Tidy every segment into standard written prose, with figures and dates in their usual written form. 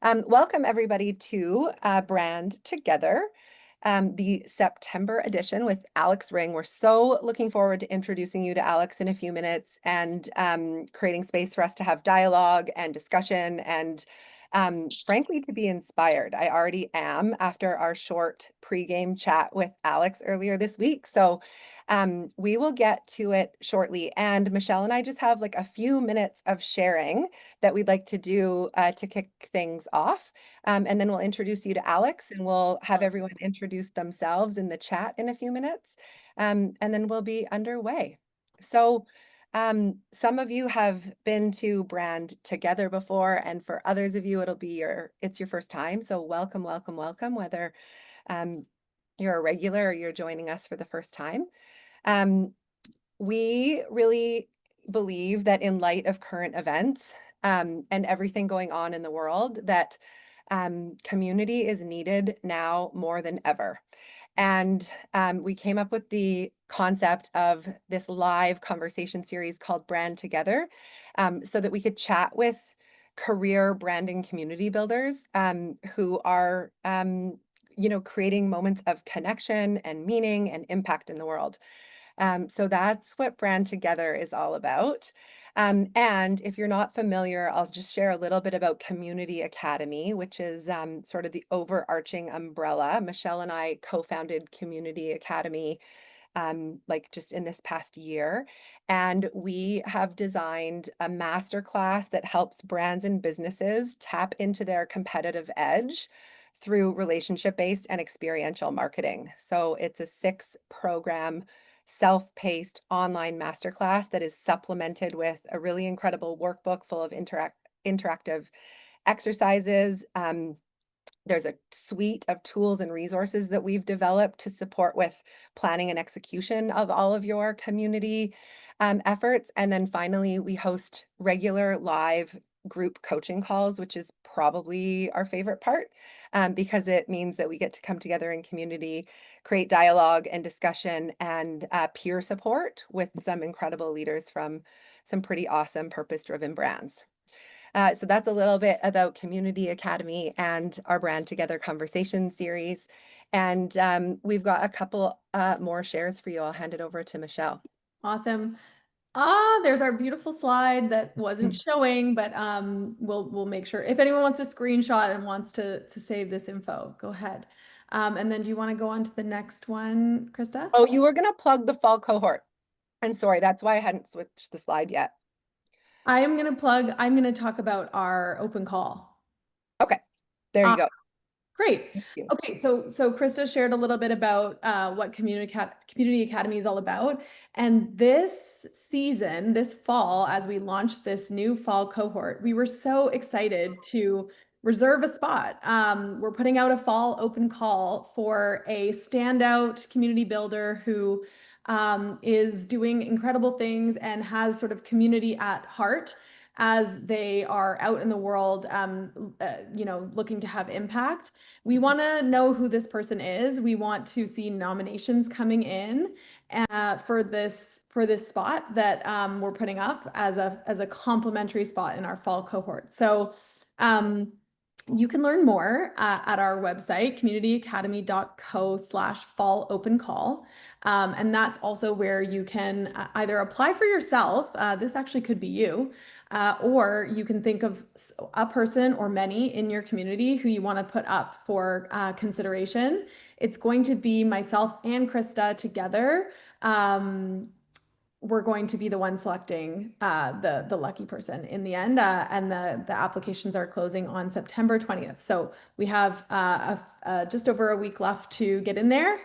Welcome everybody to Brand Together, the September edition with Alex Ring. We're so looking forward to introducing you to Alex in a few minutes and creating space for us to have dialogue and discussion and frankly, to be inspired. I already am after our short pregame chat with Alex earlier this week. So we will get to it shortly. And Michelle and I just have like a few minutes of sharing that we'd like to do to kick things off. And then we'll introduce you to Alex and we'll have everyone introduce themselves in the chat in a few minutes. And then we'll be underway. So some of you have been to Brand Together before, and for others of you, it's your first time. So welcome, welcome, welcome, whether you're a regular or you're joining us for the first time. We really believe that in light of current events and everything going on in the world, that community is needed now more than ever. And we came up with the concept of this live conversation series called Brand Together, so that we could chat with career branding community builders who are creating moments of connection and meaning and impact in the world. So that's what Brand Together is all about. And if you're not familiar, I'll just share a little bit about Community Academy, which is sort of the overarching umbrella. Michelle and I co-founded Community Academy like just in this past year. And we have designed a masterclass that helps brands and businesses tap into their competitive edge through relationship-based and experiential marketing. So it's a 6-program self-paced online masterclass that is supplemented with a really incredible workbook full of interactive exercises. There's a suite of tools and resources that we've developed to support with planning and execution of all of your community efforts. And then finally, we host regular live group coaching calls, which is probably our favorite part because it means that we get to come together in community, create dialogue and discussion and peer support with some incredible leaders from some pretty awesome purpose-driven brands. So that's a little bit about Community Academy and our Brand Together conversation series. And we've got a couple more shares for you. I'll hand it over to Michelle. Awesome. There's our beautiful slide that wasn't showing, but we'll make sure if anyone wants to screenshot and wants to save this info, go ahead. And then do you want to go on to the next one, Krista? Oh, you were going to plug the fall cohort. And sorry, that's why I hadn't switched the slide yet. I'm going to talk about our open call. Okay, there you go. Great. Thank you. Okay, so Krista shared a little bit about what Community Academy is all about. And this season, this fall, as we launched this new fall cohort, we were so excited to reserve a spot. We're putting out a fall open call for a standout community builder who is doing incredible things and has sort of community at heart as they are out in the world, looking to have impact. We want to know who this person is. We want to see nominations coming in for this spot that we're putting up as a complimentary spot in our fall cohort. So you can learn more at our website, communityacademy.co/fall open call. And that's also where you can either apply for yourself. This actually could be you. Or you can think of a person or many in your community who you want to put up for consideration. It's going to be myself and Krista together. We're going to be the one selecting the lucky person in the end, and the applications are closing on September 20th. So we have just over a week left to get in there.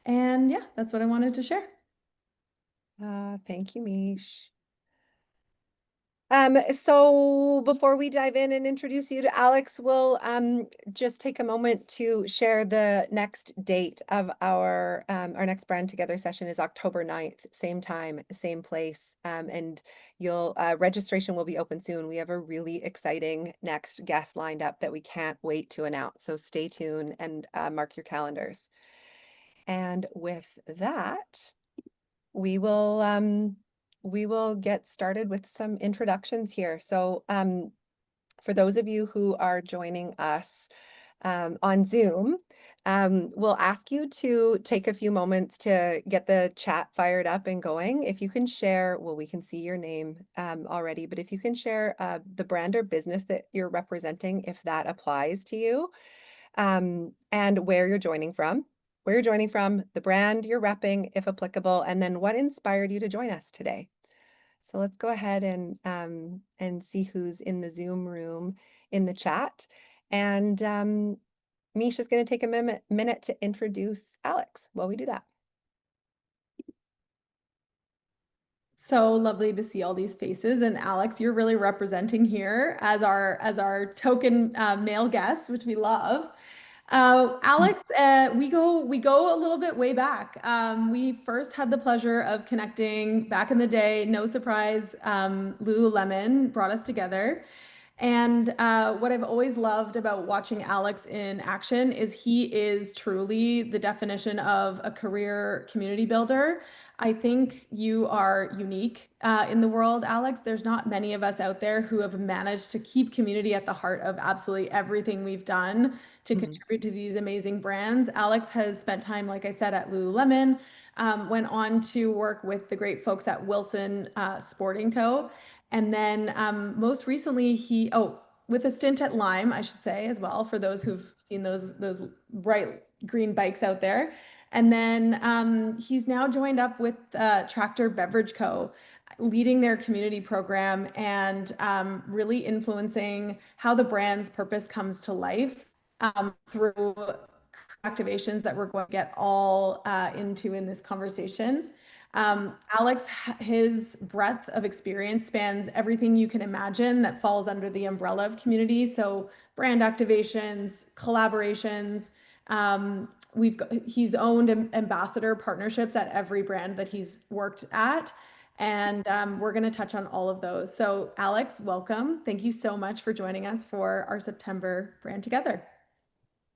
And yeah, that's what I wanted to share. Thank you, Mish. So before we dive in and introduce you to Alex, we'll just take a moment to share the next date of our next Brand Together session is October 9th, same time, same place. And registration will be open soon. We have a really exciting next guest lined up that we can't wait to announce. So stay tuned and mark your calendars. And with that, we will get started with some introductions here. So For those of you who are joining us on Zoom, we'll ask you to take a few moments to get the chat fired up and going. If you can share, well, we can see your name already, but if you can share the brand or business that you're representing, if that applies to you, and where you're joining from, the brand you're repping, if applicable, and then what inspired you to join us today. So let's go ahead and see who's in the Zoom room in the chat. And Misha's going to take a minute to introduce Alex while we do that. So lovely to see all these faces. And Alex, you're really representing here as our token male guest, which we love. Alex, we go a little bit way back. We first had the pleasure of connecting back in the day. No surprise, Lululemon brought us together. And what I've always loved about watching Alex in action is he is truly the definition of a career community builder. I think you are unique in the world, Alex. There's not many of us out there who have managed to keep community at the heart of absolutely everything we've done to Mhm. contribute to these amazing brands. Alex has spent time, like I said, at Lululemon, went on to work with the great folks at Wilson Sporting Co. And then most recently, with a stint at Lime, I should say as well, for those who've seen those bright green bikes out there. And then he's now joined up with Tractor Beverage Co., leading their community program and really influencing how the brand's purpose comes to life through activations that we're going to get all into in this conversation. Alex, his breadth of experience spans everything you can imagine that falls under the umbrella of community. So brand activations, collaborations. He's owned ambassador partnerships at every brand that he's worked at. And we're going to touch on all of those. So Alex, welcome. Thank you so much for joining us for our September Brand Together.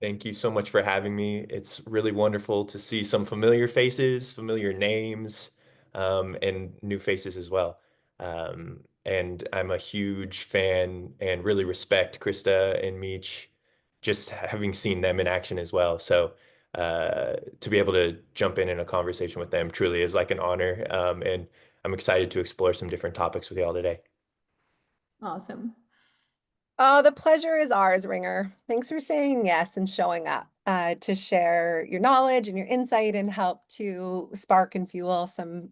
Thank you so much for having me. It's really wonderful to see some familiar faces, familiar names, and new faces as well. And I'm a huge fan and really respect Krista and Meech, just having seen them in action as well. So to be able to jump in a conversation with them truly is like an honor. And I'm excited to explore some different topics with y'all today. Awesome. Oh, the pleasure is ours, Ringer. Thanks for saying yes and showing up to share your knowledge and your insight and help to spark and fuel some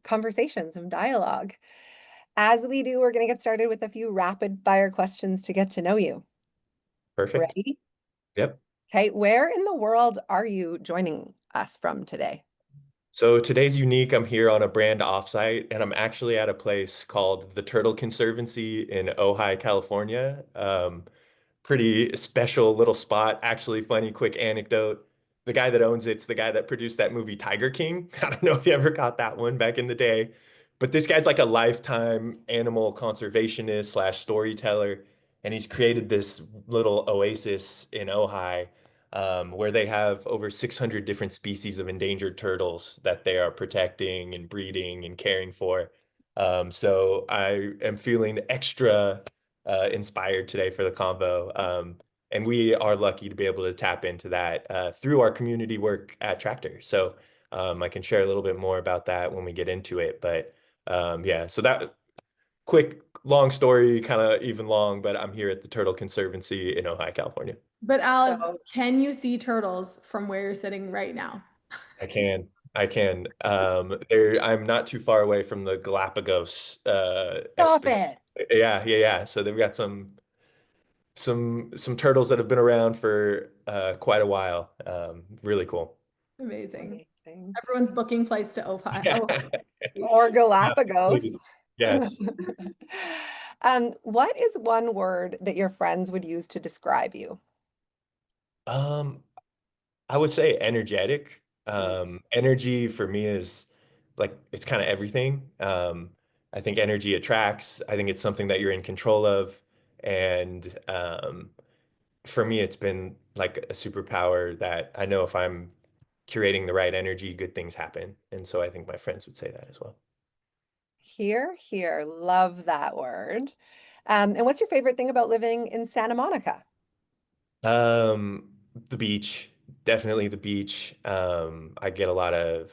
conversation, some dialogue. As we do, we're going to get started with a few rapid fire questions to get to know you. Perfect. Ready? Yep. Okay, where in the world are you joining us from today? So today's unique. I'm here on a brand offsite, and I'm actually at a place called the Turtle Conservancy in Ojai, California. Pretty special little spot. Actually, funny quick anecdote. The guy that owns it's the guy that produced that movie Tiger King. I don't know if you ever caught that one back in the day, but this guy's like a lifetime animal conservationist slash storyteller, and he's created this little oasis in Ojai where they have over 600 different species of endangered turtles that they are protecting and breeding and caring for. So I am feeling extra inspired today for the convo. And we are lucky to be able to tap into that through our community work at Tractor. So I can share a little bit more about that when we get into it. But yeah, so that quick, long story, kind of even long, but I'm here at the Turtle Conservancy in Ojai, California. But Alex, So can you see turtles from where you're sitting right now? I can. I can. I'm not too far away from the Galapagos stop expedition. it. Yeah. So they've got some turtles that have been around for quite a while. Really cool. Amazing. Amazing. Everyone's booking flights to Ojai. Oh, Or Yeah, Galapagos. please. Yes. What is one word that your friends would use to describe you? Um, I would say energetic. Mm. Energy for me is like it's kind of everything. I think energy attracts. I think it's something that you're in control of. And for me, it's been like a superpower that I know if I'm curating the right energy, good things happen. And so I think my friends would say that as well. Here, love that word. And what's your favorite thing about living in Santa Monica? Um, the beach, definitely the beach. I get a lot of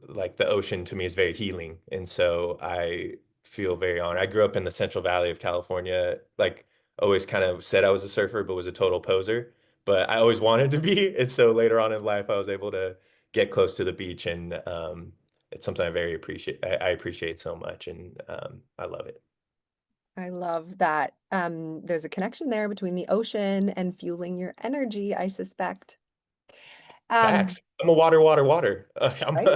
like the ocean to me is very healing, and so I feel very honored. I grew up in the Central Valley of California, like always kind of said I was a surfer, but was a total poser. But I always wanted to be, and so later on in life, I was able to get close to the beach, and it's something I very appreciate. I appreciate so much, and I love it. I love that. There's a connection there between the ocean and fueling your energy, I suspect. Um, Facts. I'm a water. right?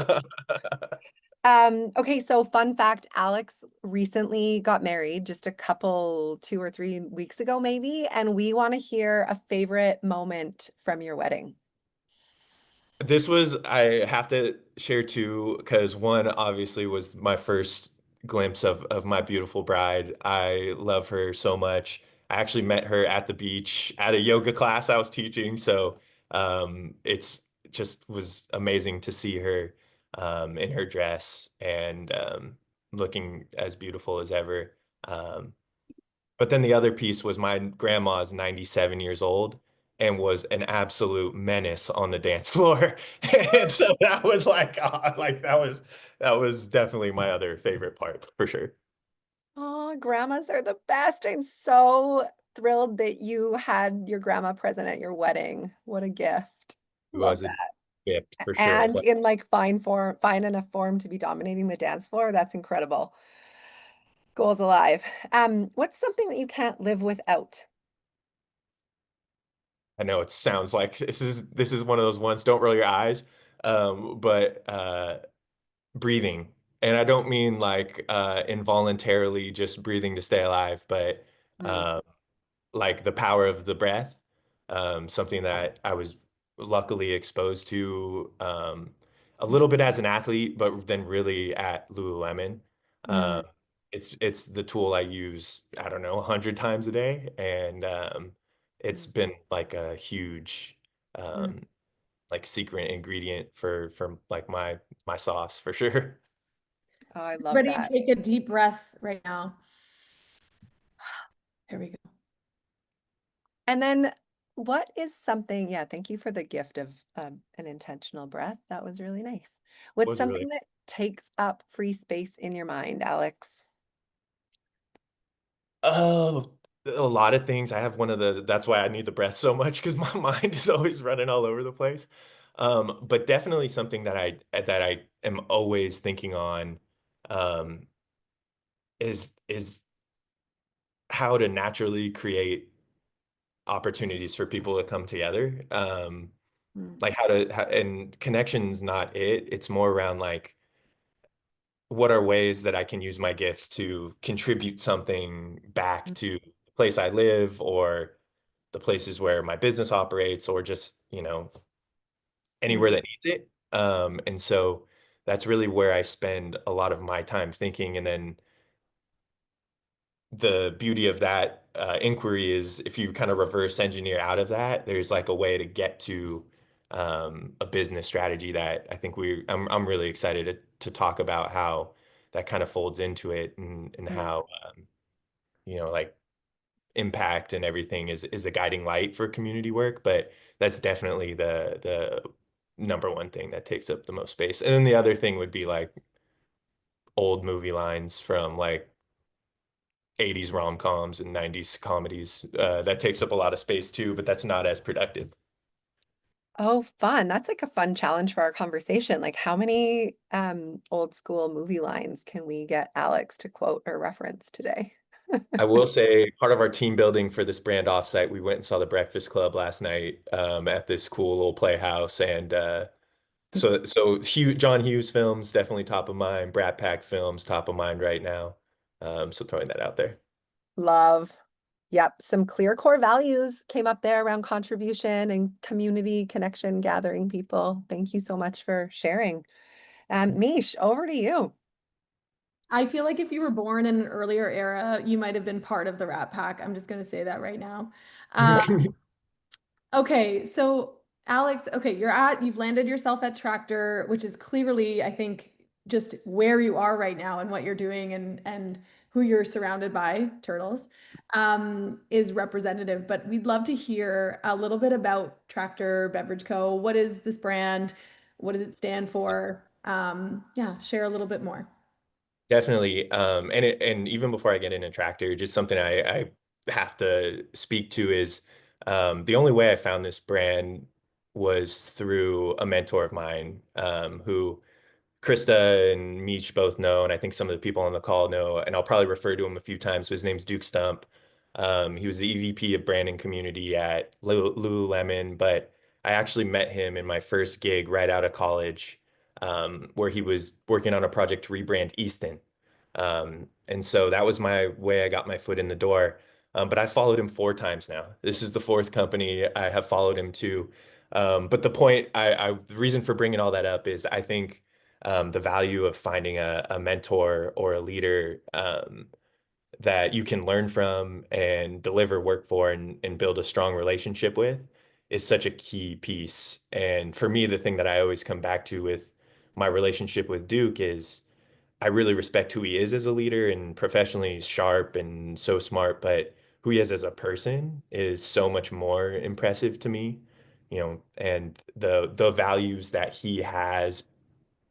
Okay, so fun fact, Alex recently got married just a couple, 2 or 3 weeks ago, maybe, and we want to hear a favorite moment from your wedding. This was, I have to share two, because one obviously was my first glimpse of my beautiful bride. I love her so much. I actually met her at the beach at a yoga class I was teaching. So it's just was amazing to see her in her dress and looking as beautiful as ever. Um, but then the other piece was my grandma's 97 years old and was an absolute menace on the dance floor. And so that was like, that was definitely my other favorite part for sure. Oh, grandmas are the best. I'm so thrilled that you had your grandma present at your wedding. What a gift. It Love was a that. gift for sure. And in like fine enough form to be dominating the dance floor. That's incredible. Goals alive. What's something that you can't live without? I know it sounds like this is one of those ones, don't roll your eyes. But breathing. And I don't mean like involuntarily just breathing to stay alive, but Mm, um like the power of the breath, something that I was luckily exposed to a little bit as an athlete, but then really at Lululemon. mm, Um, it's the tool I use, I don't know, 100 times a day, and it's mm, been like a huge mm. um, like secret ingredient for like my sauce for sure. Oh, I love Everybody that. take a deep breath right now. Here we go. And then what is something, yeah, thank you for the gift of an intentional breath. That was really nice. What's Was really something that takes up free space in your mind, Alex? Oh, a lot of things. I have one of that's why I need the breath so much because my mind is always running all over the place. But definitely something that I am always thinking on um, is how to naturally create opportunities for people to come together. Mm, Like and connection's not it. It's more around like what are ways that I can use my gifts to contribute something back mm, to the place I live or the places where my business operates or just, anywhere mm, that needs it. And so that's really where I spend a lot of my time thinking. And then the beauty of that inquiry is if you kind of reverse engineer out of that, there's like a way to get to a business strategy that I think I'm really excited to talk about how that kind of folds into it and mm. how, like impact and everything is a guiding light for community work, but that's definitely the number one thing that takes up the most space. And then the other thing would be like old movie lines from like 80s rom-coms and 90s comedies. That takes up a lot of space too, but that's not as productive. Oh, fun. That's like a fun challenge for our conversation. Like how many old school movie lines can we get Alex to quote or reference today? I will say part of our team building for this brand offsite, we went and saw The Breakfast Club last night at this cool little playhouse, and so John Hughes films definitely top of mind. Brat Pack films top of mind right now. So throwing that out there. Love. Yep. Some clear core values came up there around contribution and community connection, gathering people. Thank you so much for sharing. Mish, over to you. I feel like if you were born in an earlier era, you might have been part of the Rat Pack. I'm just going to say that right now. Uh, okay, so Alex, okay, you've landed yourself at Tractor, which is clearly, I think, just where you are right now and what you're doing and who you're surrounded by, turtles, is representative. But we'd love to hear a little bit about Tractor Beverage Co. What is this brand? What does it stand for? Yeah, share a little bit more. Definitely. And even before I get into Tractor, just something I have to speak to is the only way I found this brand was through a mentor of mine who Krista and Meech both know, and I think some of the people on the call know, and I'll probably refer to him a few times. His name's Duke Stump. He was the EVP of brand and community at Lululemon, but I actually met him in my first gig right out of college, where he was working on a project to rebrand Easton. And so that was my way I got my foot in the door. But I followed him 4 times now. This is the fourth company I have followed him to. But the point, the reason for bringing all that up is I think the value of finding a mentor or a leader that you can learn from and deliver work for and build a strong relationship with is such a key piece. And for me, the thing that I always come back to with my relationship with Duke is I really respect who he is as a leader and professionally he's sharp and so smart, but who he is as a person is so much more impressive to me, and the values that he has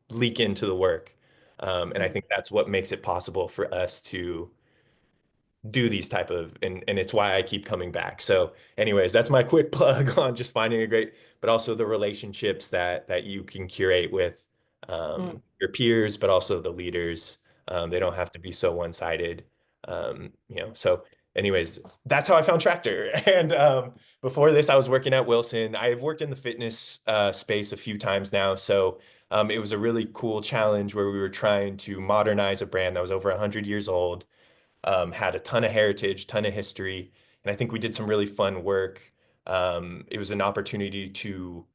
leak into the work. And I think that's what makes it possible for us to do these type of and it's why I keep coming back. So anyways, that's my quick plug on just finding a great, but also the relationships that you can curate with Mm. your peers, but also the leaders. They don't have to be so one-sided. So anyways, that's how I found Tractor. And before this, I was working at Wilson. I've worked in the fitness space a few times now. So it was a really cool challenge where we were trying to modernize a brand that was over 100 years old, had a ton of heritage, ton of history, and I think we did some really fun work. It was an opportunity to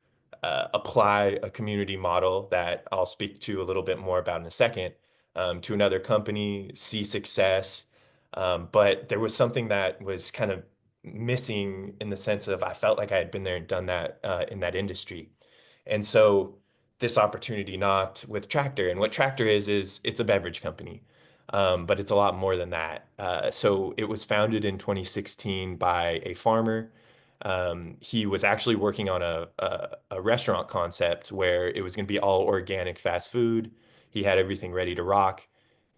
apply a community model that I'll speak to a little bit more about in a second, to another company, see success. But there was something that was kind of missing in the sense of I felt like I had been there and done that in that industry. And so this opportunity knocked with Tractor. And what Tractor is it's a beverage company. But it's a lot more than that. So it was founded in 2016 by a farmer. He was actually working on a restaurant concept where it was going to be all organic fast food. He had everything ready to rock.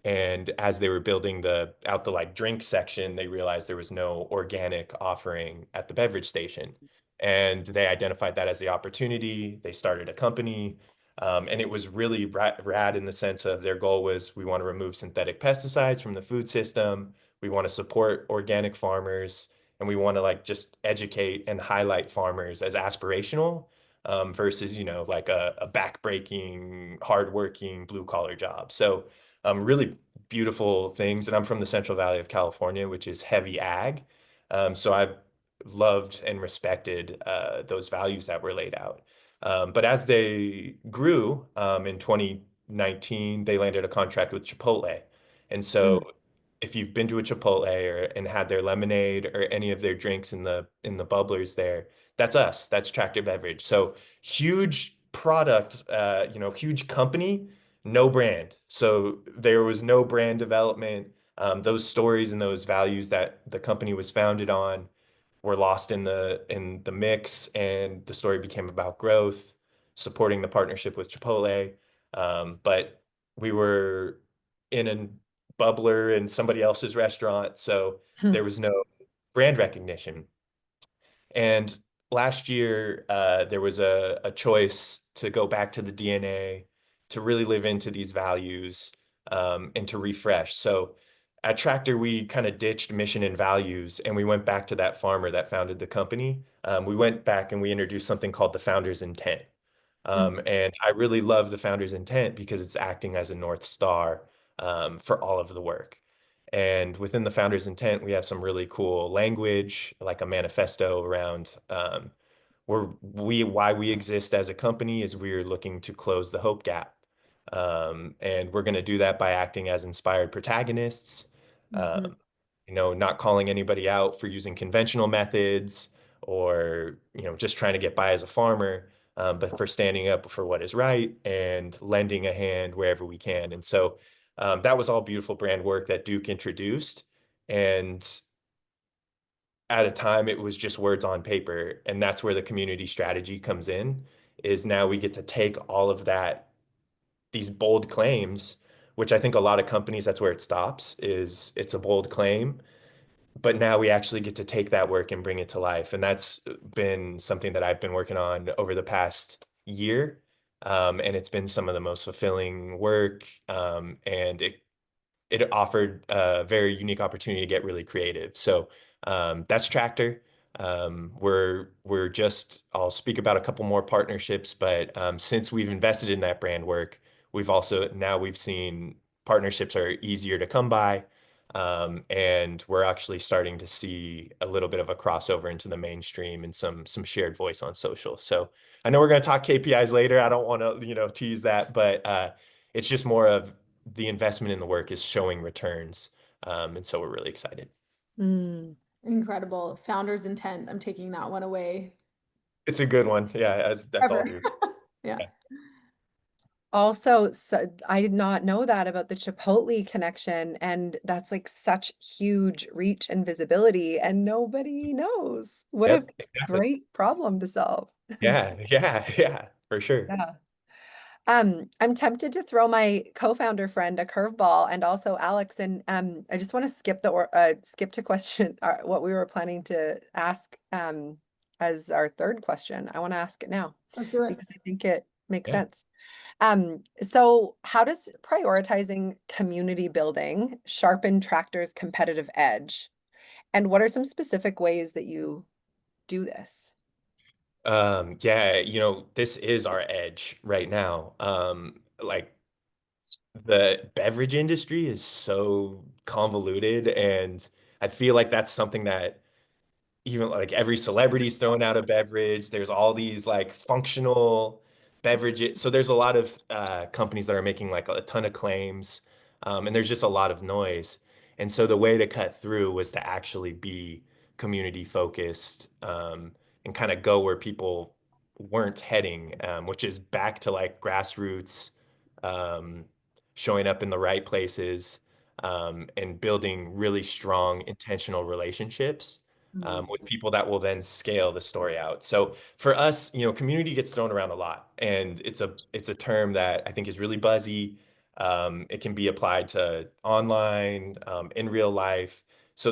And as they were building the like drink section, they realized there was no organic offering at the beverage station. And they identified that as the opportunity. They started a company. And it was really rad in the sense of their goal was we want to remove synthetic pesticides from the food system. We want to support organic farmers and we want to like just educate and highlight farmers as aspirational, versus, like a backbreaking, hardworking blue collar job. So really beautiful things. And I'm from the Central Valley of California, which is heavy ag. So I've loved and respected those values that were laid out. But as they grew in 2019, they landed a contract with Chipotle. And so Mm. if you've been to a Chipotle and had their lemonade or any of their drinks in the bubblers there, that's us. That's Tractor Beverage. So huge product, huge company, no brand. So there was no brand development. Those stories and those values that the company was founded on were lost in the mix, and the story became about growth, supporting the partnership with Chipotle. But we were in a bubbler in somebody else's restaurant, so there was no brand recognition. And last year, there was a choice to go back to the DNA, to really live into these values, and to refresh. So at Tractor, we kind of ditched mission and values, and we went back to that farmer that founded the company. We went back and we introduced something called the founder's intent. Mm. And I really love the founder's intent because it's acting as a North Star for all of the work. And within the founder's intent, we have some really cool language, like a manifesto around why we exist as a company is we're looking to close the hope gap. And we're going to do that by acting as inspired protagonists, Mhm. not calling anybody out for using conventional methods or, just trying to get by as a farmer, but for standing up for what is right and lending a hand wherever we can. And so That was all beautiful brand work that Duke introduced. And at a time, it was just words on paper. And that's where the community strategy comes in, is now we get to take all of that, these bold claims, which I think a lot of companies, that's where it stops, is it's a bold claim. But now we actually get to take that work and bring it to life. And that's been something that I've been working on over the past year. And it's been some of the most fulfilling work. And it offered a very unique opportunity to get really creative. So that's Tractor. We're just, I'll speak about a couple more partnerships, but since we've invested in that brand work, we've seen partnerships are easier to come by. And we're actually starting to see a little bit of a crossover into the mainstream and some shared voice on social. So I know we're going to talk KPIs later. I don't want to, tease that, but it's just more of the investment in the work is showing returns. And so we're really excited. Mm, incredible. Founder's intent. I'm taking that one away It's a good one. Yeah, that's all forever. due. Yeah. Yeah. Also, so I did not know that about the Chipotle connection, and that's like such huge reach and visibility, and nobody knows. What a Yep, exactly. great problem to solve. Yeah, yeah, yeah, for sure. Yeah. I'm tempted to throw my co-founder friend a curveball and also Alex, and I just want to skip to question what we were planning to ask as our third question. I want to ask it now Let's do it. because I think it makes Yeah. sense. So how does prioritizing community building sharpen Tractor's competitive edge? And what are some specific ways that you do this? Yeah, this is our edge right now. Like the beverage industry is so convoluted, and I feel like that's something that even like every celebrity's throwing out a beverage. There's all these like functional beverages. So there's a lot of companies that are making like a ton of claims, and there's just a lot of noise. And so the way to cut through was to actually be community focused, and kind of go where people weren't heading, which is back to like grassroots, um, showing up in the right places, and building really strong intentional relationships Mhm. with people that will then scale the story out. So for us, community gets thrown around a lot, and it's a term that I think is really buzzy. It can be applied to online, in real life. So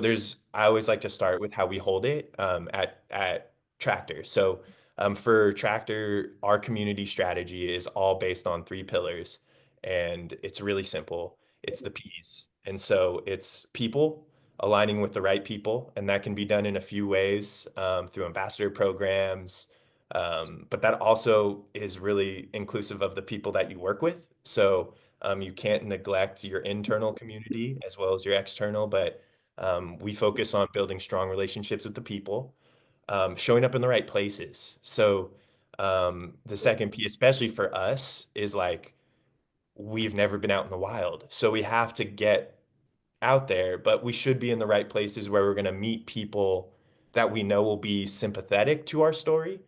I always like to start with how we hold it at Tractor. So for Tractor, our community strategy is all based on three pillars, and it's really simple. It's the P's, and so it's people aligning with the right people, and that can be done in a few ways through ambassador programs. But that also is really inclusive of the people that you work with. So you can't neglect your internal community as well as your external, but we focus on building strong relationships with the people, showing up in the right places. So the second P, especially for us, is like we've never been out in the wild. So we have to get out there, but we should be in the right places where we're going to meet people that we know will be sympathetic to our story.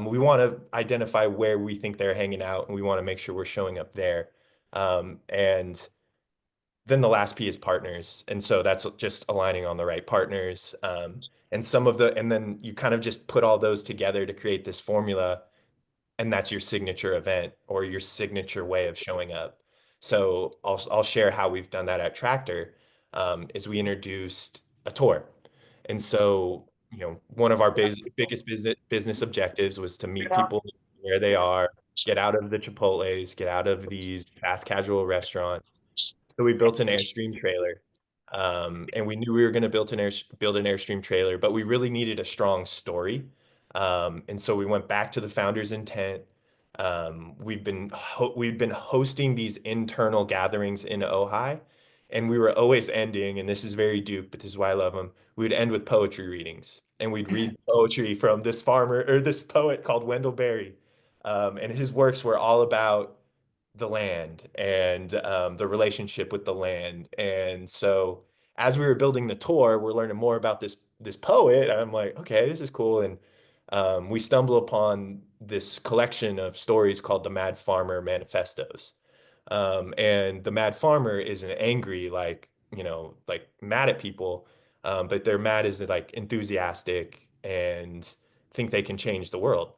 We want to identify where we think they're hanging out, and we want to make sure we're showing up there. And then the last P is partners. And so that's just aligning on the right partners. And then you kind of just put all those together to create this formula, and that's your signature event or your signature way of showing up. So I'll share how we've done that at Tractor, is we introduced a tour. And so, one of our biggest business objectives was to meet people where they are, get out of the Chipotles, get out of these fast casual restaurants. So we built an Airstream trailer. And we knew we were going to build an Airstream trailer, but we really needed a strong story. And so we went back to the founder's intent. We've been hosting these internal gatherings in Ojai, and we were always ending, and this is very Duke, but this is why I love him. We would end with poetry readings, and we'd read poetry from this farmer or this poet called Wendell Berry. And his works were all about the land and the relationship with the land. And so as we were building the tour, we're learning more about this poet. I'm like, okay, this is cool. And we stumble upon this collection of stories called the Mad Farmer Manifestos. And the mad farmer isn't angry, like, like mad at people, but they're mad as like enthusiastic and think they can change the world.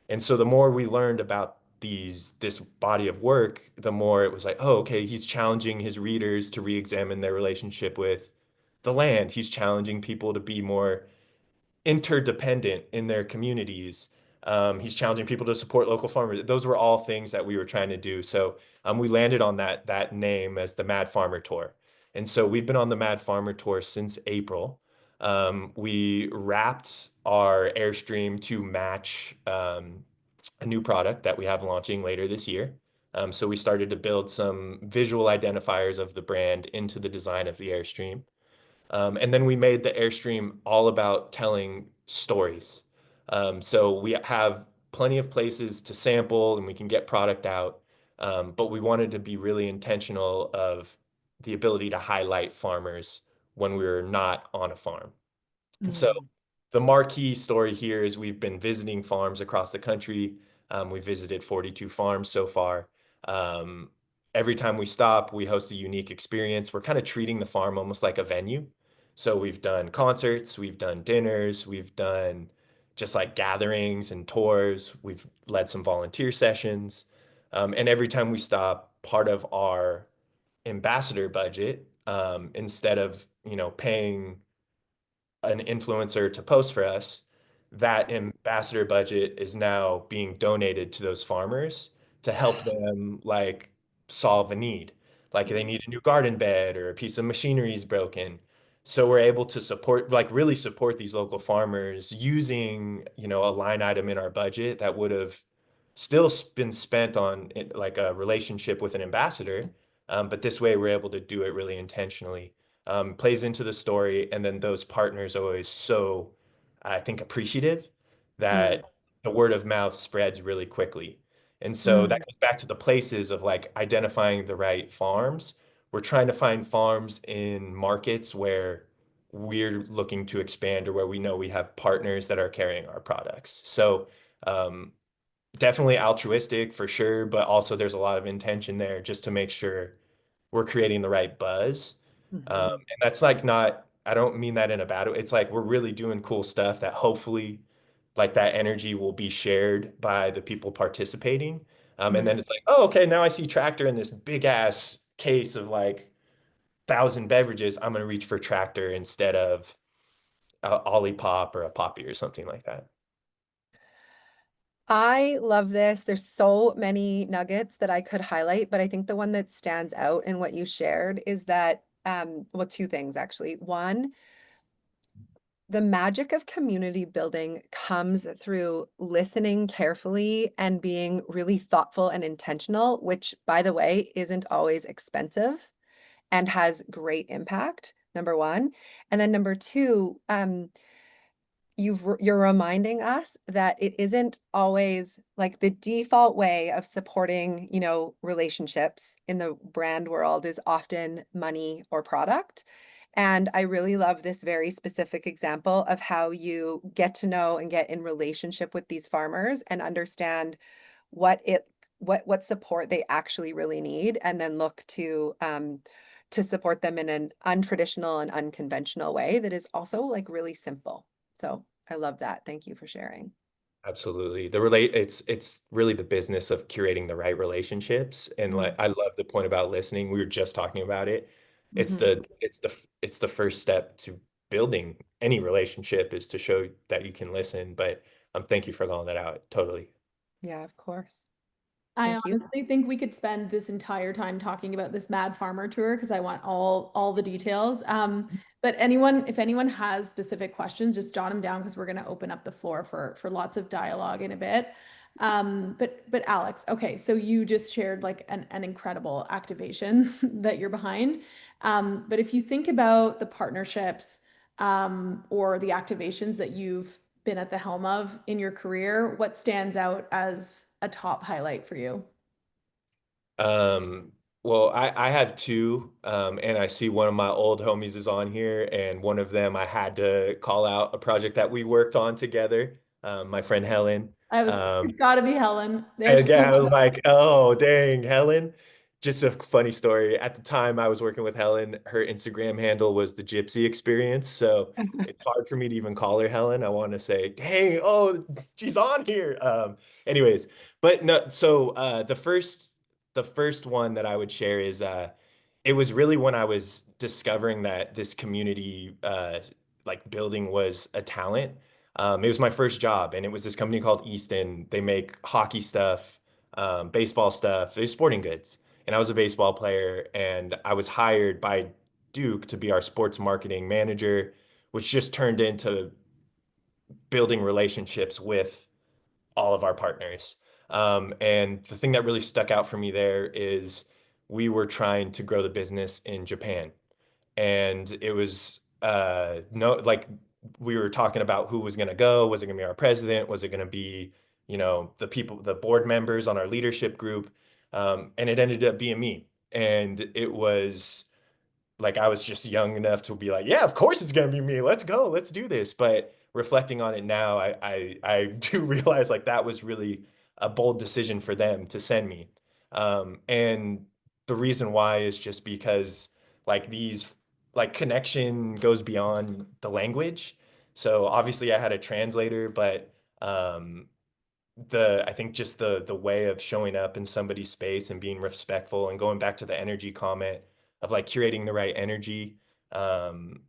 And so the more we learned about this body of work, the more it was like, oh, okay, he's challenging his readers to re-examine their relationship with the land. He's challenging people to be more interdependent in their communities. He's challenging people to support local farmers. Those were all things that we were trying to do. So we landed on that name as the Mad Farmer Tour. And so we've been on the Mad Farmer Tour since April. We wrapped our Airstream to match a new product that we have launching later this year. So we started to build some visual identifiers of the brand into the design of the Airstream. And then we made the Airstream all about telling stories. So we have plenty of places to sample and we can get product out. But we wanted to be really intentional of the ability to highlight farmers when we were not on a farm. So Mm. the marquee story here is we've been visiting farms across the country. We visited 42 farms so far. Um, every time we stop, we host a unique experience. We're kind of treating the farm almost like a venue. So we've done concerts, we've done dinners, we've done just like gatherings and tours. We've led some volunteer sessions. And every time we stop, part of our ambassador budget, instead of, paying an influencer to post for us, that ambassador budget is now being donated to those farmers to help them like solve a need. Like they need a new garden bed or a piece of machinery is broken. So we're able to support, like really support these local farmers using, a line item in our budget that would have still been spent on like a relationship with an ambassador. But this way we're able to do it really intentionally. Plays into the story, and then those partners are always so, I think, appreciative Mm. that the word of mouth spreads really quickly. And so that Mm. goes back to the places of like identifying the right farms. We're trying to find farms in markets where we're looking to expand or where we know we have partners that are carrying our products. So um, definitely altruistic for sure, but also there's a lot of intention there just to make sure we're creating the right buzz. Mhm. And that's like not, I don't mean that in a bad way. It's like we're really doing cool stuff that hopefully like that energy will be shared by the people participating. And then Mm. it's like, oh, okay, now I see Tractor in this big ass case of like 1,000 beverages. I'm gonna reach for Tractor instead of a Olipop or a Poppy or something like that. I love this. There's so many nuggets that I could highlight, but I think the one that stands out in what you shared is that, well, two things actually. One, the magic of community building comes through listening carefully and being really thoughtful and intentional, which, by the way, isn't always expensive and has great impact, number one. And then number two, you're reminding us that it isn't always like the default way of supporting, relationships in the brand world is often money or product. And I really love this very specific example of how you get to know and get in relationship with these farmers and understand what it what support they actually really need, and then look to support them in an untraditional and unconventional way that is also like really simple. So I love that. Thank you for sharing. Absolutely. It's really the business of curating the right relationships. And like Mm. I love the point about listening. We were just talking about it. Mhm. It's the first step to building any relationship is to show that you can listen. But thank you for calling that out. Totally. Yeah, of course. I Thank you. honestly think we could spend this entire time talking about this Mad Farmer tour because I want all the details. But if anyone has specific questions, just jot them down because we're going to open up the floor for lots of dialogue in a bit. But Alex, okay, so you just shared like an incredible activation that you're behind. But if you think about the partnerships or the activations that you've been at the helm of in your career, what stands out as a top highlight for you? Um, well, I have two, and I see one of my old homies is on here, and one of them I had to call out a project that we worked on together. My friend Helen. It's gotta be Helen. There And she again, I is. was like, oh, dang, Helen. just a funny story. At the time I was working with Helen, her Instagram handle was the Gypsy Experience. So it's hard for me to even call her Helen. I want to say, dang, oh, she's on here. Anyways, but no, so the first one that I would share is it was really when I was discovering that this community like building was a talent. It was my first job, and it was this company called Easton. They make hockey stuff, baseball stuff, they sporting goods. And I was a baseball player, and I was hired by Duke to be our sports marketing manager, which just turned into building relationships with all of our partners. And the thing that really stuck out for me there is we were trying to grow the business in Japan. And it was no like we were talking about who was going to go. Was it going to be our president? Was it going to be, the people, the board members on our leadership group? And it ended up being me. And it was like I was just young enough to be like, yeah, of course it's gonna be me. Let's go, let's do this. But reflecting on it now, I do realize like that was really a bold decision for them to send me. And the reason why is just because like these like connection goes beyond the language. So obviously I had a translator, but I think just the way of showing up in somebody's space and being respectful and going back to the energy comment of like curating the right energy, um,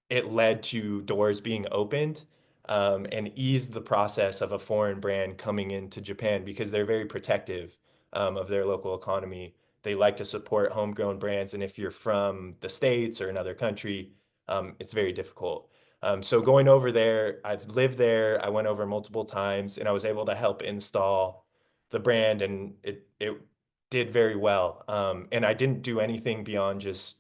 it led to doors being opened, and eased the process of a foreign brand coming into Japan because they're very protective of their local economy. They like to support homegrown brands, and if you're from the States or another country, it's very difficult. So going over there, I've lived there. I went over multiple times, and I was able to help install the brand, and it did very well. And I didn't do anything beyond just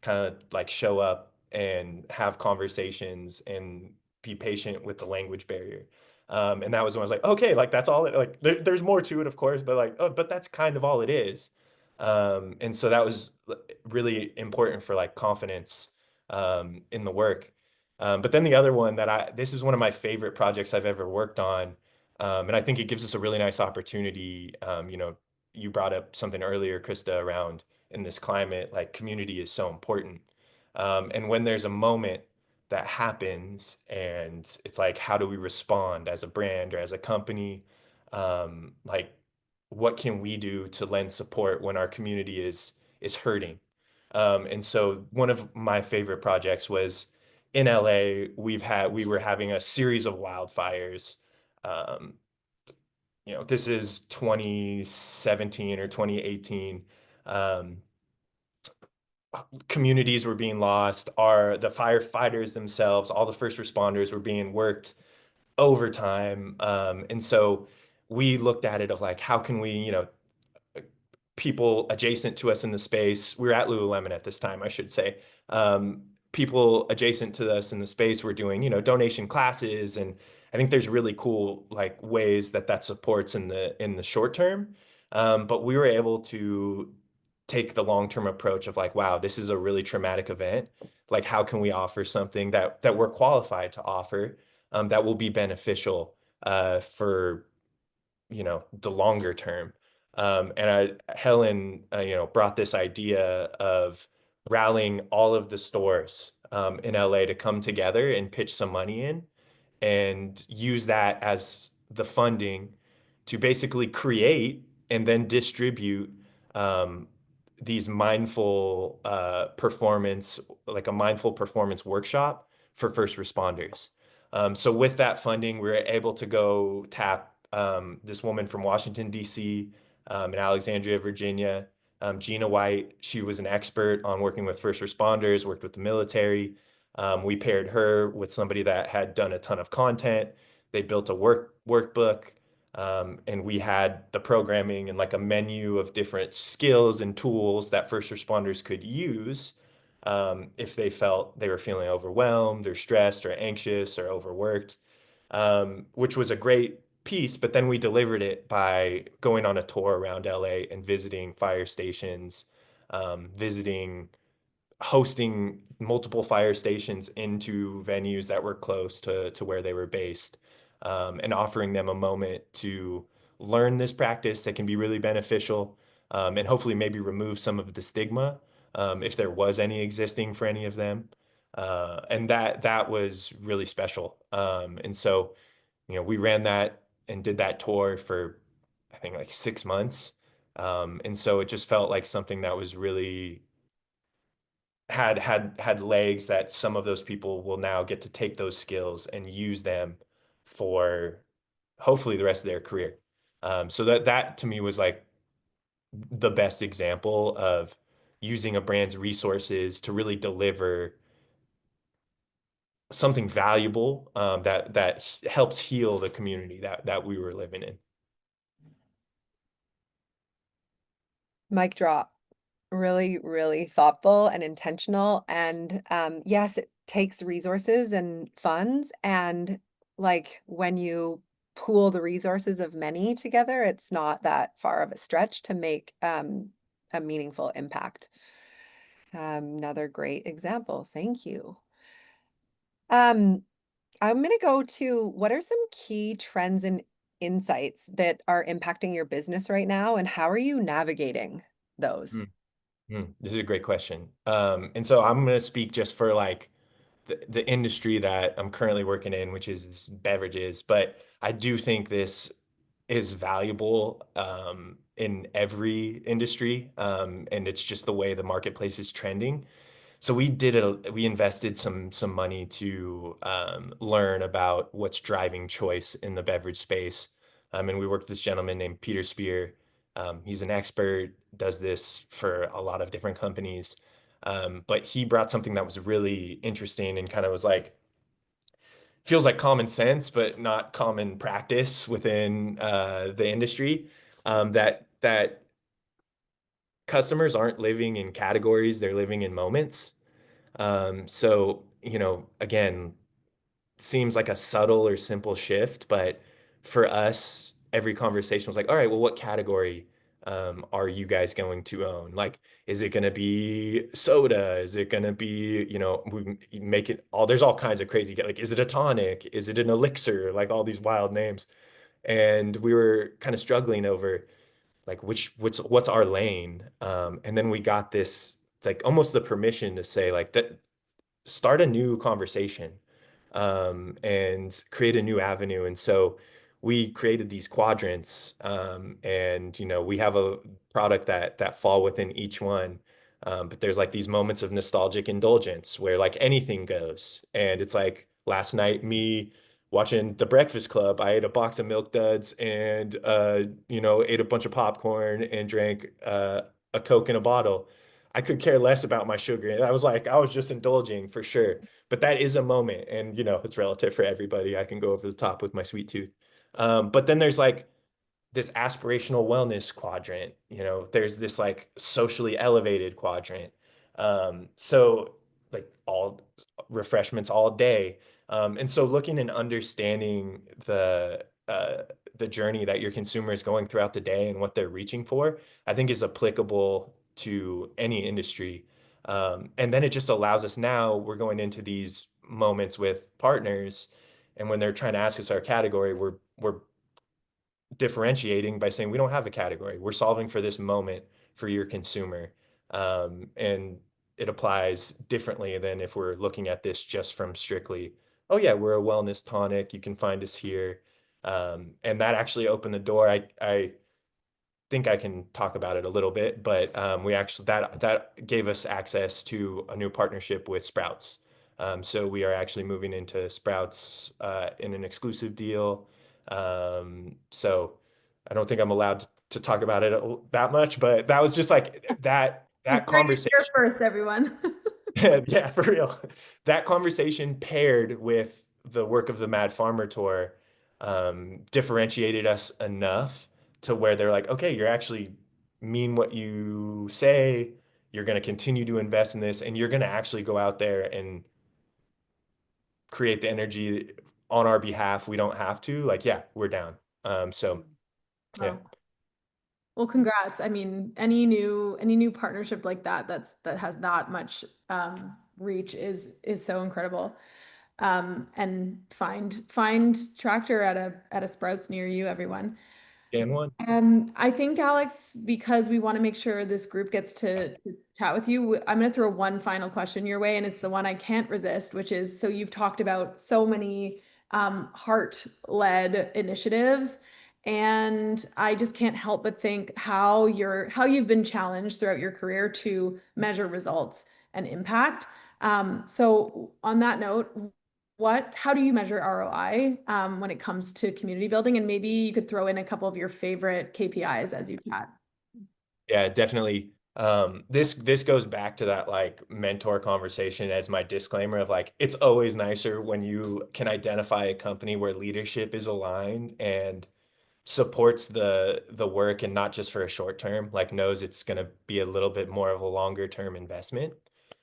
kind of like show up and have conversations and be patient with the language barrier. And that was when I was like, okay, like that's all it like there's more to it, of course, but like, oh, but that's kind of all it is. And so that was really important for like confidence in the work. But then the other one this is one of my favorite projects I've ever worked on. And I think it gives us a really nice opportunity. You brought up something earlier, Krista, around in this climate, like community is so important. And when there's a moment that happens and it's like, how do we respond as a brand or as a company? Like, what can we do to lend support when our community is hurting? And so one of my favorite projects was in LA. We were having a series of wildfires. Um, this is 2017 or 2018. Um, Communities were being lost. The firefighters themselves, all the first responders were being worked overtime. And so we looked at it of like, how can we, people adjacent to us in the space. We were at Lululemon at this time, I should say. Um, People adjacent to us in the space were doing, donation classes, and I think there's really cool like ways that supports in the short term. But we were able to take the long-term approach of like, wow, this is a really traumatic event. Like, how can we offer something that we're qualified to offer, that will be beneficial for the longer term. Helen, brought this idea of rallying all of the stores in LA to come together and pitch some money in and use that as the funding to basically create and then distribute um, these mindful performance, like a mindful performance workshop for first responders. So with that funding, we were able to go tap this woman from Washington, D.C., in Alexandria, Virginia, Gina White. She was an expert on working with first responders, worked with the military. We paired her with somebody that had done a ton of content. They built a workbook, and we had the programming and like a menu of different skills and tools that first responders could use if they felt they were feeling overwhelmed or stressed or anxious or overworked, which was a great piece. But then we delivered it by going on a tour around LA and visiting fire stations, visiting hosting multiple fire stations into venues that were close to where they were based, and offering them a moment to learn this practice that can be really beneficial, and hopefully maybe remove some of the stigma, if there was any existing for any of them. And that was really special. And so, we ran that and did that tour for, I think, like 6 months. And so it just felt like something that was really had legs, that some of those people will now get to take those skills and use them for hopefully the rest of their career. So that to me was like the best example of using a brand's resources to really deliver something valuable, that helps heal the community that we were living in. Mic drop. Really, really thoughtful and intentional. And yes, it takes resources and funds. And like when you pool the resources of many together, it's not that far of a stretch to make a meaningful impact. Another great example. Thank you. Um, I'm going to go to what are some key trends and insights that are impacting your business right now, and how are you navigating those? This is a great question. And so I'm going to speak just for like the industry that I'm currently working in, which is beverages. But I do think this is valuable, in every industry. And it's just the way the marketplace is trending. So we invested some money to, learn about what's driving choice in the beverage space. And we worked with this gentleman named Peter Spear. He's an expert, does this for a lot of different companies. But he brought something that was really interesting and kind of was like, feels like common sense, but not common practice within, the industry. That customers aren't living in categories; they're living in moments. So, again, seems like a subtle or simple shift, but for us, every conversation was like, all right, well, what category, are you guys going to own? Like, is it going to be soda? Is it going to be, we make it all, there's all kinds of crazy, like, is it a tonic? Is it an elixir? Like all these wild names. And we were kind of struggling over like what's our lane. And then we got this, like almost the permission to say like that, start a new conversation, and create a new avenue. And so we created these quadrants, and we have a product that fall within each one. But there's like these moments of nostalgic indulgence where like anything goes. And it's like last night, me watching The Breakfast Club, I ate a box of Milk Duds and ate a bunch of popcorn and drank a Coke in a bottle. I could care less about my sugar. I was just indulging for sure. But that is a moment, and it's relative for everybody. I can go over the top with my sweet tooth. But then there's like this aspirational wellness quadrant. There's this like socially elevated quadrant. So like all refreshments all day. And so looking and understanding the journey that your consumer is going throughout the day and what they're reaching for, I think is applicable to any industry. And then it just allows us, now we're going into these moments with partners, and when they're trying to ask us our category, we're differentiating by saying we don't have a category. We're solving for this moment for your consumer. And it applies differently than if we're looking at this just from strictly, oh yeah, we're a wellness tonic. You can find us here. And that actually opened the door. I think I can talk about it a little bit, but we actually that gave us access to a new partnership with Sprouts. So we are actually moving into Sprouts, in an exclusive deal. So I don't think I'm allowed to talk about it that much, but that was just like You that heard it here conversation. first, everyone. Yeah, for real. That conversation paired with the work of the Mad Farmer tour, differentiated us enough to where they're like, okay, you're actually mean what you say. You're going to continue to invest in this, and you're going to actually go out there and create the energy on our behalf. We don't have to. Like, yeah, we're down. So yeah. Wow. Well, congrats. I mean, any new partnership like that has that much reach is so incredible. And find Tractor at a Sprouts near you, everyone. Dan one? I think, Alex, because we want to make sure this group gets to chat with you, I'm going to throw one final question your way, and it's the one I can't resist, which is, so you've talked about so many heart-led initiatives, and I just can't help but think how you've been challenged throughout your career to measure results and impact. So on that note, how do you measure ROI when it comes to community building? And maybe you could throw in a couple of your favorite KPIs as you chat. Yeah, definitely. This goes back to that like mentor conversation as my disclaimer of like it's always nicer when you can identify a company where leadership is aligned and supports the work and not just for a short term, like knows it's going to be a little bit more of a longer term investment.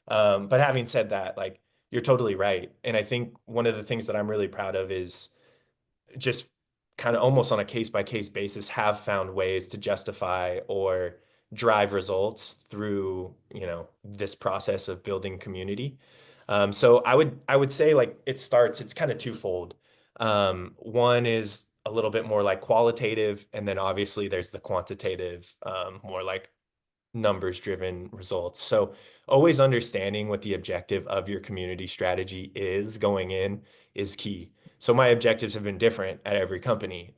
But having said that, like you're totally right. And I think one of the things that I'm really proud of is just kind of almost on a case by case basis have found ways to justify or drive results through, this process of building community. So I would say like it's kind of twofold. One is a little bit more like qualitative, and then obviously there's the quantitative, more like numbers driven results. So always understanding what the objective of your community strategy is going in is key. So my objectives have been different at every company.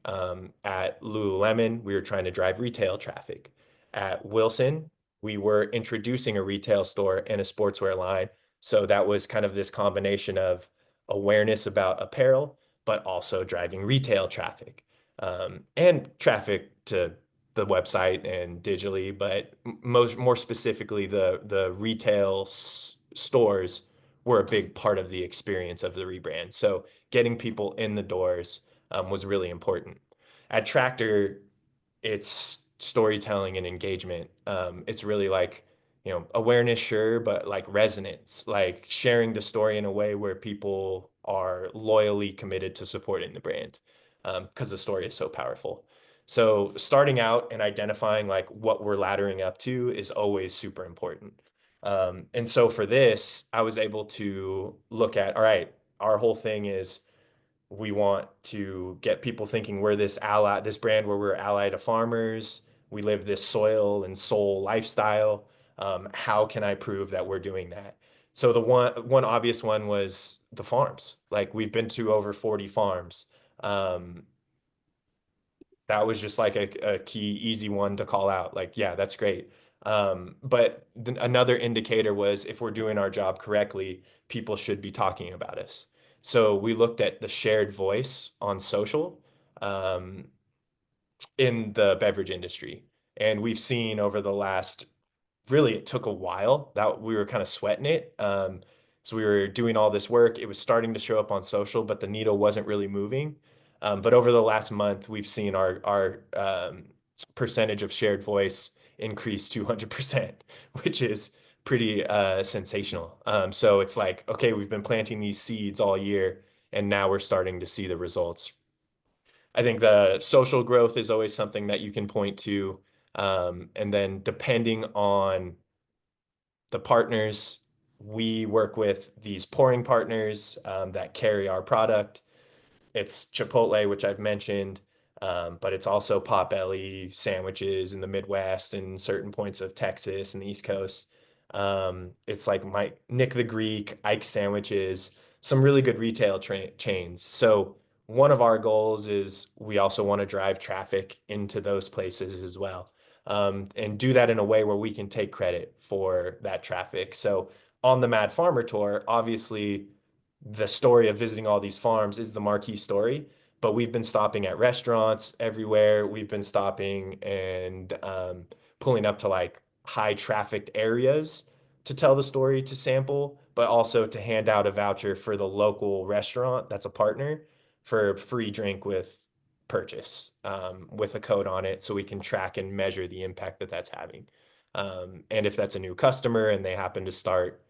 At Lululemon, we were trying to drive retail traffic. At Wilson, we were introducing a retail store and a sportswear line. So that was kind of this combination of awareness about apparel, but also driving retail traffic, and traffic to the website and digitally, but more specifically, the retail stores were a big part of the experience of the rebrand. So getting people in the doors was really important. At Tractor, it's storytelling and engagement. It's really like, awareness, sure, but like resonance, like sharing the story in a way where people are loyally committed to supporting the brand, because the story is so powerful. So starting out and identifying like what we're laddering up to is always super important. And so for this, I was able to look at, all right, our whole thing is we want to get people thinking we're this brand where we're ally to farmers. We live this soil and soul lifestyle. How can I prove that we're doing that? So the one obvious one was the farms. Like we've been to over 40 farms. Um, that was just like a key easy one to call out. Like, yeah, that's great. But another indicator was if we're doing our job correctly, people should be talking about us. So we looked at the shared voice on social, um, in the beverage industry. And we've seen over the last, really, it took a while that we were kind of sweating it. So we were doing all this work. It was starting to show up on social, but the needle wasn't really moving. But over the last month, we've seen our percentage of shared voice increase 200%, which is pretty sensational. So it's like, okay, we've been planting these seeds all year, and now we're starting to see the results. I think the social growth is always something that you can point to. And then depending on the partners, we work with these pouring partners that carry our product. It's Chipotle, which I've mentioned, but it's also Potbelly sandwiches in the Midwest and certain points of Texas and the East Coast. It's like Nick the Greek, Ike sandwiches, some really good retail chains. So one of our goals is we also want to drive traffic into those places as well, and do that in a way where we can take credit for that traffic. So on the Mad Farmer Tour, obviously the story of visiting all these farms is the marquee story, but we've been stopping at restaurants everywhere. We've been stopping and pulling up to like high trafficked areas to tell the story, to sample, but also to hand out a voucher for the local restaurant that's a partner for a free drink with purchase, with a code on it so we can track and measure the impact that that's having. And if that's a new customer and they happen to start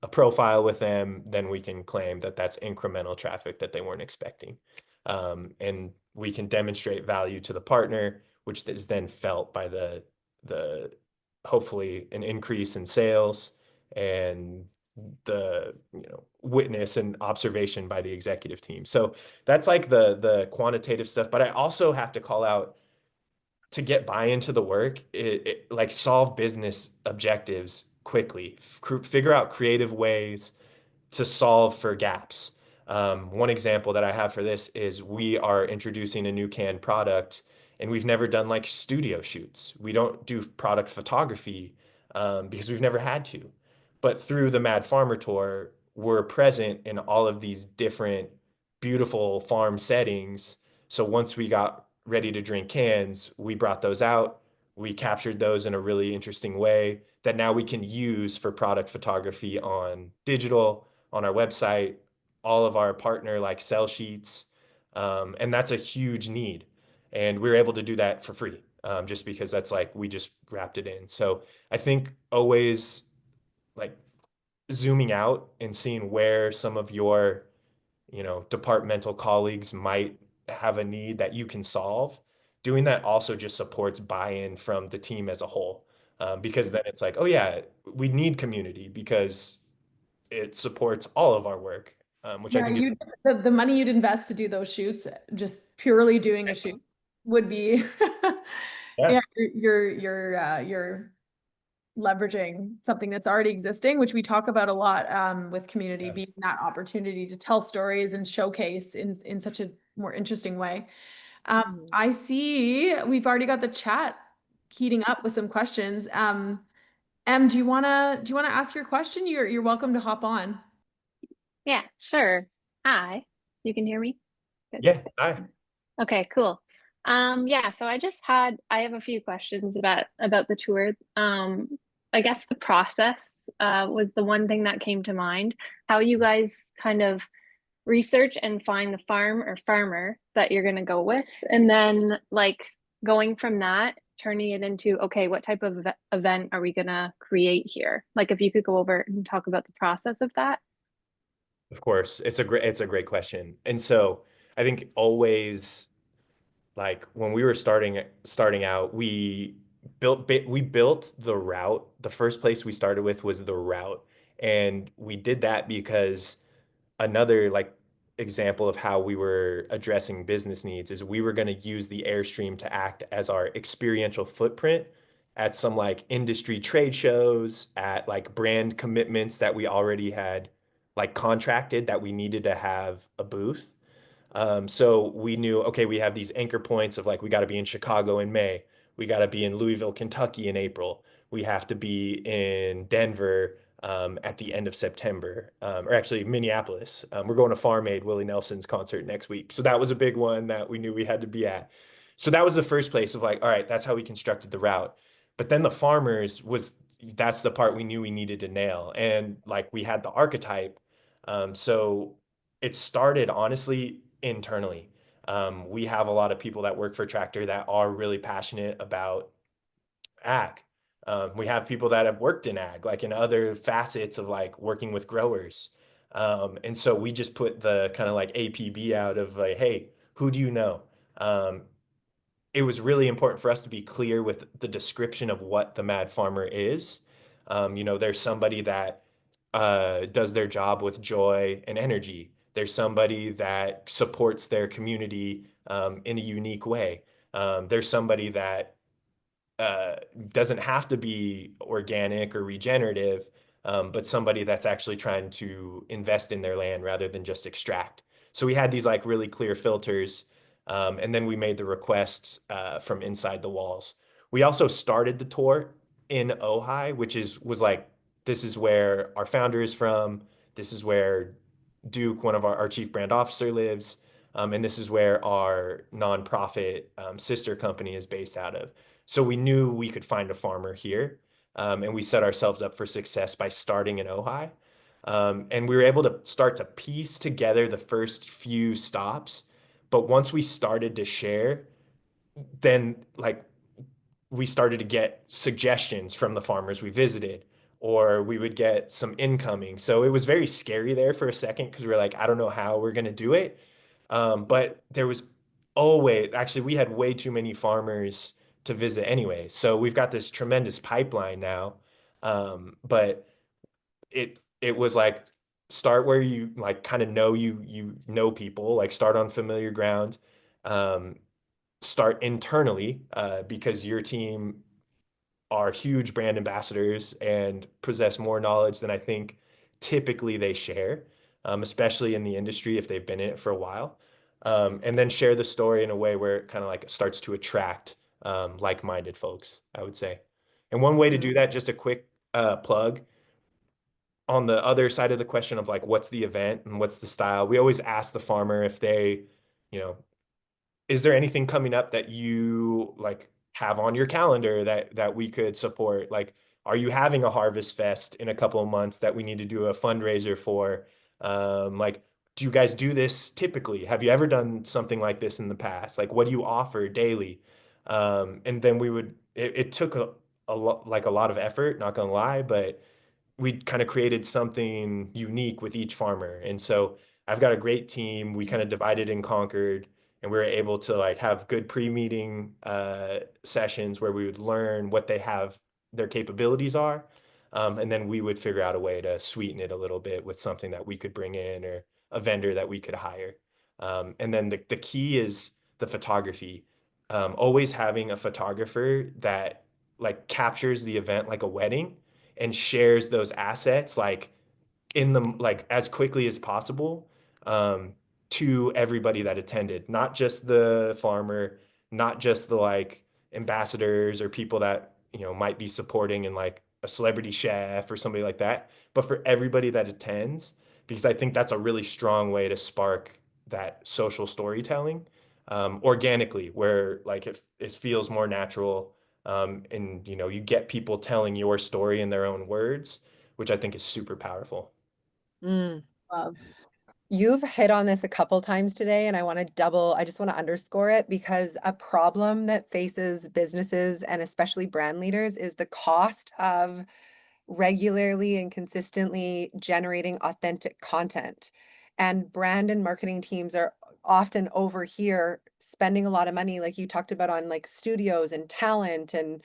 a profile with them, then we can claim that that's incremental traffic that they weren't expecting. And we can demonstrate value to the partner, which is then felt by the hopefully an increase in sales and the witness and observation by the executive team. So that's like the quantitative stuff. But I also have to call out to get buy-in to the work, like solve business objectives quickly, figure out creative ways to solve for gaps. One example that I have for this is we are introducing a new canned product, and we've never done like studio shoots. We don't do product photography because we've never had to. But through the Mad Farmer Tour, we're present in all of these different beautiful farm settings. So once we got ready to drink cans, we brought those out. We captured those in a really interesting way that now we can use for product photography on digital, on our website, all of our partner like sell sheets. And that's a huge need. And we were able to do that for free just because that's like we just wrapped it in. So I think always like zooming out and seeing where some of your, departmental colleagues might have a need that you can solve. Doing that also just supports buy-in from the team as a whole. Because then it's like, oh yeah, we need community because it supports all of our work, which I Yeah, think is the money you'd invest to do those shoots, just purely doing a shoot would be yeah, yeah, you're leveraging something that's already existing, which we talk about a lot with community yeah. being that opportunity to tell stories and showcase in such a more interesting way. Mhm. I see we've already got the chat heating up with some questions. Em, do you wanna ask your question? You're welcome to hop on. Yeah, sure. Hi, you can hear me? Good. Yeah, I Okay, cool. Yeah, so I have a few questions about the tour. I guess the process was the one thing that came to mind. How you guys kind of research and find the farm or farmer that you're gonna go with, and then like going from that, turning it into, okay, what type of event are we gonna create here? Like if you could go over and talk about the process of that. of course, it's a great question. And so I think always like when we were starting out, we built the route. The first place we started with was the route. And we did that because another like example of how we were addressing business needs is we were going to use the Airstream to act as our experiential footprint at some like industry trade shows, at like brand commitments that we already had like contracted that we needed to have a booth. So we knew, okay, we have these anchor points of like, we got to be in Chicago in May. We got to be in Louisville, Kentucky in April. We have to be in Denver at the end of September, or actually Minneapolis. We're going to Farm Aid, Willie Nelson's concert next week. So that was a big one that we knew we had to be at. So that was the first place of like, all right, that's how we constructed the route. But then the farmers that's the part we knew we needed to nail. And like we had the archetype. So it started honestly internally. We have a lot of people that work for Tractor that are really passionate about ag. We have people that have worked in ag, like in other facets of like working with growers. And so we just put the kind of like APB out of like, hey, who do you know? Um, it was really important for us to be clear with the description of what the Mad Farmer is. There's somebody that does their job with joy and energy. There's somebody that supports their community in a unique way. There's somebody that uh, doesn't have to be organic or regenerative, but somebody that's actually trying to invest in their land rather than just extract. So we had these like really clear filters, and then we made the requests from inside the walls. We also started the tour in Ojai, which was like this is where our founder is from. This is where Duke, one of our chief brand officer, lives. And this is where our nonprofit sister company is based out of. So we knew we could find a farmer here, and we set ourselves up for success by starting in Ojai. And we were able to start to piece together the first few stops. But once we started to share, then like we started to get suggestions from the farmers we visited, or we would get some incoming. So it was very scary there for a second because we were like, I don't know how we're going to do it. But there was always, actually, we had way too many farmers to visit anyway. So we've got this tremendous pipeline now. But it was like start where you like kind of know you know people, like start on familiar ground. Um, start internally because your team are huge brand ambassadors and possess more knowledge than I think typically they share, especially in the industry if they've been in it for a while. And then share the story in a way where it kind of like starts to attract like-minded folks, I would say. And one way to do that, just a quick plug, on the other side of the question of like, what's the event and what's the style? We always ask the farmer if they, you know, is there anything coming up that you like have on your calendar that we could support? Like, are you having a harvest fest in a couple of months that we need to do a fundraiser for? Like, do you guys do this typically? Have you ever done something like this in the past? Like, what do you offer daily? And then it took a lot, like a lot of effort, not gonna lie, but we kind of created something unique with each farmer. And so I've got a great team. We kind of divided and conquered, and we were able to like have good pre-meeting sessions where we would learn what they have, their capabilities are. And then we would figure out a way to sweeten it a little bit with something that we could bring in or a vendor that we could hire. And then the key is the photography. Always having a photographer that like captures the event like a wedding and shares those assets like in the like as quickly as possible um, to everybody that attended, not just the farmer, not just the like ambassadors or people that might be supporting in like a celebrity chef or somebody like that, but for everybody that attends, because I think that's a really strong way to spark that social storytelling organically, where like it feels more natural and you get people telling your story in their own words, which I think is super powerful. Mm. Love. You've hit on this a couple times today, and I just want to underscore it because a problem that faces businesses and especially brand leaders is the cost of regularly and consistently generating authentic content. And brand and marketing teams are often over here spending a lot of money, like you talked about, on like studios and talent and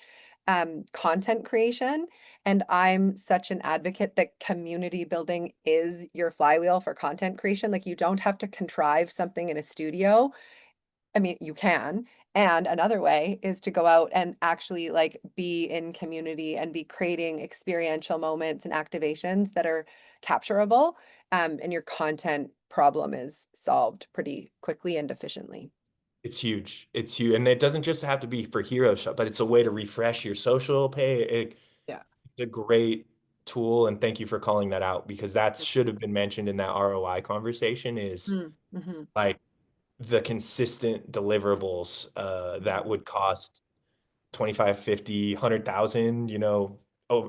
content creation. And I'm such an advocate that community building is your flywheel for content creation. Like you don't have to contrive something in a studio. I mean, you can. And another way is to go out and actually like be in community and be creating experiential moments and activations that are capturable. And your content problem is solved pretty quickly and efficiently. It's huge. It's huge. And it doesn't just have to be for hero shop, but it's a way to refresh your social pay. Yeah. It's a great tool. And thank you for calling that out because that should have been mentioned in that ROI conversation is Mm-hmm. like the consistent deliverables that would cost 25, 50, 100,000,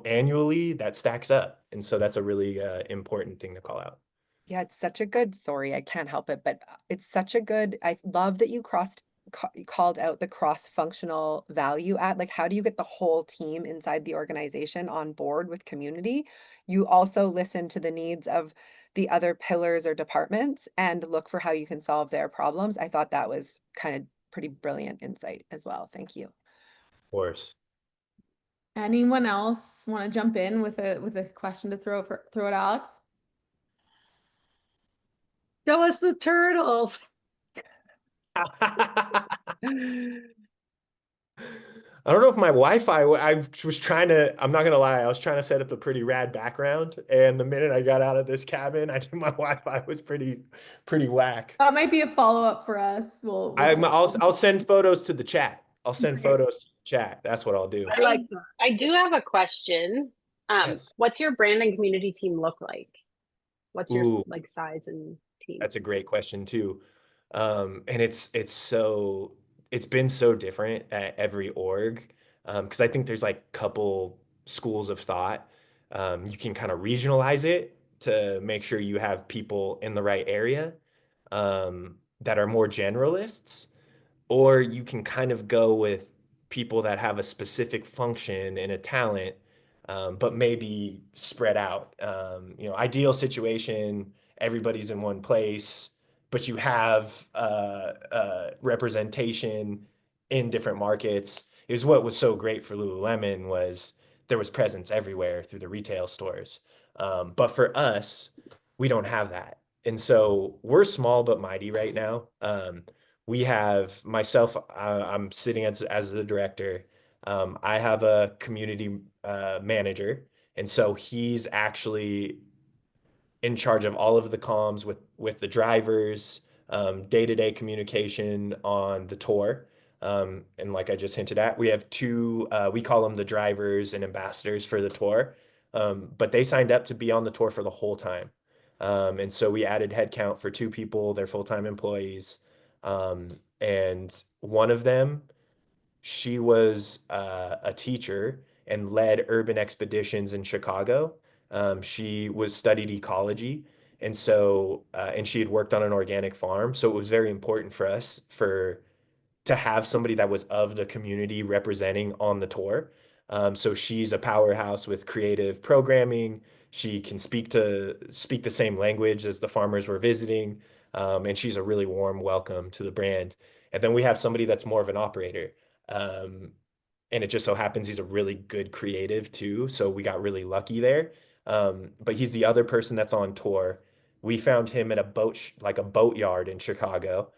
annually, that stacks up. And so that's a really important thing to call out. Yeah, it's such a good, sorry, I can't help it, but it's such a good, I love that you called out the cross-functional value add. Like, how do you get the whole team inside the organization on board with community? You also listen to the needs of the other pillars or departments and look for how you can solve their problems. I thought that was kind of pretty brilliant insight as well. Thank you. Of course. Anyone else want to jump in with a question to throw at Alex? Show us the turtles. I don't know if my Wi-Fi, I'm not gonna lie, I was trying to set up a pretty rad background, and the minute I got out of this cabin, I think my Wi-Fi was pretty whack. That might be a follow-up for us. I'll send photos to the chat. I'll send photos to the chat. That's what I'll do. I like that. I do have a question. Yes. What's your brand and community team look like? What's your Ooh. like size and team? That's a great question too. And it's been so different at every org. Because I think there's like couple schools of thought. You can kind of regionalize it to make sure you have people in the right area that are more generalists, or you can kind of go with people that have a specific function and a talent, but maybe spread out. Ideal situation, everybody's in one place, but you have representation in different markets. Is what was so great for Lululemon was there was presence everywhere through the retail stores. But for us, we don't have that. And so we're small but mighty right now. we have myself, I'm sitting as the director. I have a community manager, and so he's actually in charge of all of the comms with the drivers, day-to-day communication on the tour. And like I just hinted at, we have two, we call them the drivers and ambassadors for the tour. But they signed up to be on the tour for the whole time. And so we added headcount for two people, they're full-time employees. And one of them, she was a teacher and led urban expeditions in Chicago. She was studied ecology, and so and she had worked on an organic farm. So it was very important for us to have somebody that was of the community representing on the tour. So she's a powerhouse with creative programming. She can speak the same language as the farmers we're visiting, and she's a really warm welcome to the brand. And then we have somebody that's more of an operator. Um, and it just so happens he's a really good creative too. So we got really lucky there. But he's the other person that's on tour. We found him at like a boat yard in Chicago.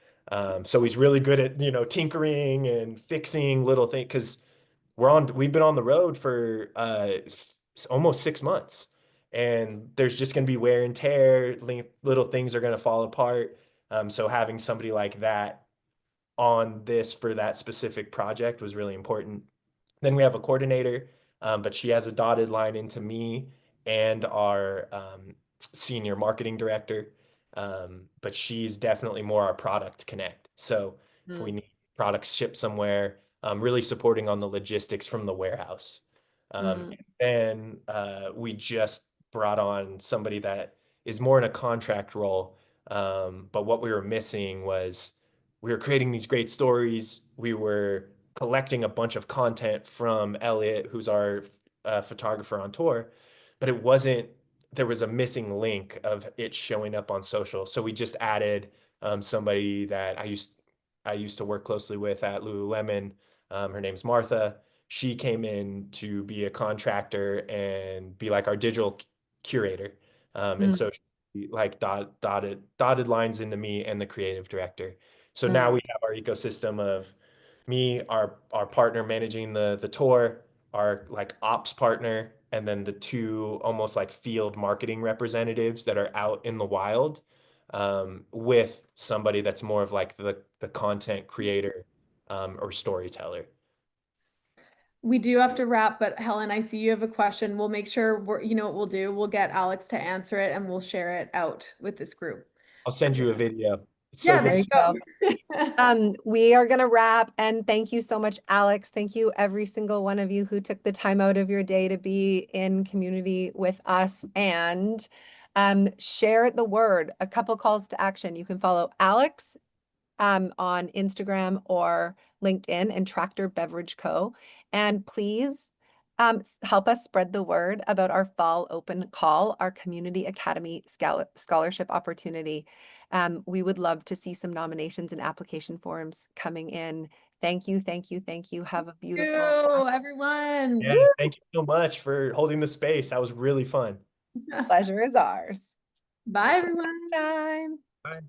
So he's really good at, tinkering and fixing little things because we've been on the road for almost 6 months, and there's just going to be wear and tear. Little things are going to fall apart. So having somebody like that on this for that specific project was really important. Then we have a coordinator, but she has a dotted line into me and our senior marketing director. But she's definitely more our product connect. So if we need products shipped somewhere, really supporting on the logistics from the warehouse. And we just brought on somebody that is more in a contract role. But what we were missing was we were creating these great stories. We were collecting a bunch of content from Elliot, who's our photographer on tour, but there was a missing link of it showing up on social. So we just added somebody that I used to work closely with at Lululemon. Her name's Martha. She came in to be a contractor and be like our digital curator. And so she like dotted lines into me and the creative director. So now we have our ecosystem of me, our partner managing the tour, our like ops partner, and then the two almost like field marketing representatives that are out in the wild, with somebody that's more of like the content creator, or storyteller. We do have to wrap, but Helen, I see you have a question. We'll make sure you know what we'll do. We'll get Alex to answer it and we'll share it out with this group. I'll send you a video. It's so Yeah, good. there you go. We are going to wrap, and thank you so much, Alex. Thank you, every single one of you who took the time out of your day to be in community with us, and share the word. A couple calls to action. You can follow Alex on Instagram or LinkedIn and Tractor Beverage Co. And please help us spread the word about our fall open call, our Community Academy scholarship opportunity. We would love to see some nominations and application forms coming in. Thank you, thank you, thank you. Have a beautiful Thank you, everyone. Yeah, thank you so much for holding the space. That was really fun. pleasure is ours. Bye, everyone. Next time. Bye.